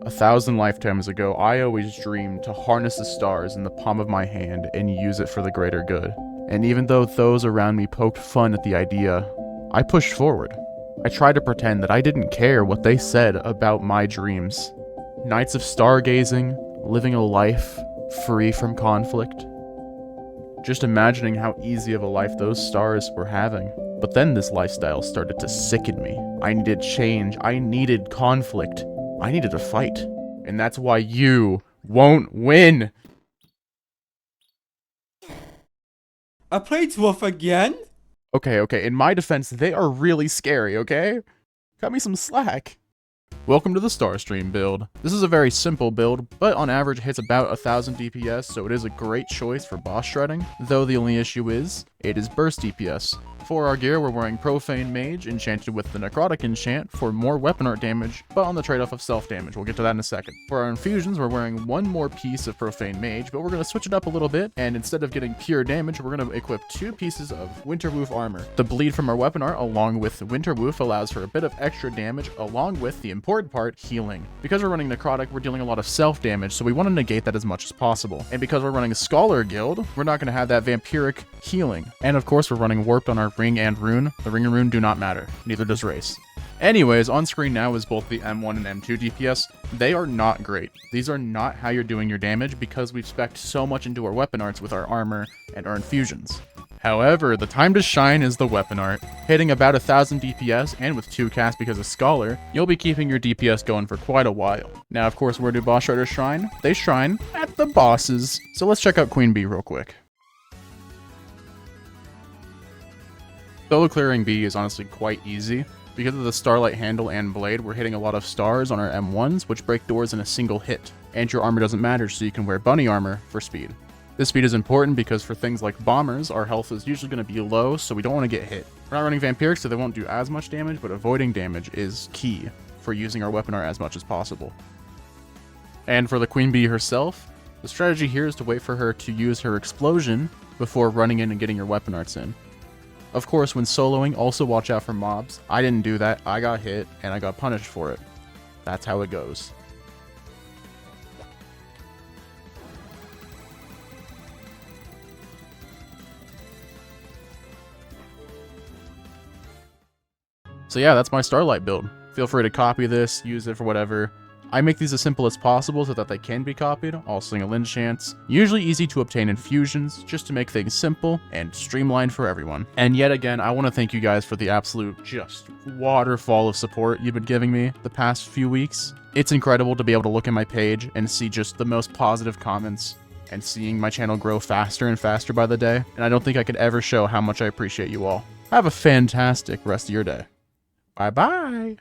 1,000 lifetimes ago, I always dreamed to harness the stars in the palm of my hand and use it for the greater good. And even though those around me poked fun at the idea, I pushed forward. I tried to pretend that I didn't care what they said about my dreams. Nights of stargazing, living a life free from conflict. Just imagining how easy of a life those stars were having. But then this lifestyle started to sicken me. I needed change, I needed conflict, I needed a fight. And that's why you won't win! A Plates Wolf again? Okay, in my defense, they are really scary, okay? Cut me some slack. Welcome to the Starstream build. This is a very simple build, but on average hits about 1000 DPS, so it is a great choice for boss shredding, though the only issue is, it is burst DPS. For our gear, we're wearing Profane Mage, enchanted with the Necrotic enchant for more weapon art damage, but on the trade-off of self-damage. We'll get to that in a second. For our infusions, we're wearing one more piece of Profane Mage, but we're going to switch it up a little bit, and instead of getting pure damage, we're going to equip 2 pieces of Winterwoof armor. The bleed from our weapon art, along with Winterwoof, allows for a bit of extra damage, along with the important part, healing. Because we're running Necrotic, we're dealing a lot of self-damage, so we want to negate that as much as possible. And because we're running a Scholar Guild, we're not going to have that vampiric healing. And of course, we're running Warped on our Ring and Rune. The Ring and Rune do not matter. Neither does Race. Anyways, on screen now is both the M1 and M2 DPS. They are not great. These are not how you're doing your damage because we've specced so much into our weapon arts with our armor and our infusions. However, the time to shine is the weapon art. Hitting about 1000 DPS and with 2 casts because of Scholar, you'll be keeping your DPS going for quite a while. Now, of course, where do boss shredders shine? They shine at the bosses. So let's check out Queen Bee real quick. Solo clearing B is honestly quite easy. Because of the Starlight handle and blade, we're hitting a lot of stars on our M1s, which break doors in a single hit. And your armor doesn't matter, so you can wear bunny armor for speed. This speed is important because for things like bombers, our health is usually going to be low, so we don't want to get hit. We're not running vampirics, so they won't do as much damage, but avoiding damage is key for using our weapon art as much as possible. And for the Queen Bee herself, the strategy here is to wait for her to use her explosion before running in and getting your weapon arts in. Of course, when soloing, also watch out for mobs. I didn't do that, I got hit, and I got punished for it. That's how it goes. So yeah, that's my Starlight build. Feel free to copy this, use it for whatever. I make these as simple as possible so that they can be copied, all single enchants, usually easy to obtain infusions, just to make things simple and streamlined for everyone. And yet again, I want to thank you guys for the absolute just waterfall of support you've been giving me the past few weeks. It's incredible to be able to look at my page and see just the most positive comments and seeing my channel grow faster and faster by the day, and I don't think I could ever show how much I appreciate you all. Have a fantastic rest of your day. Bye-bye!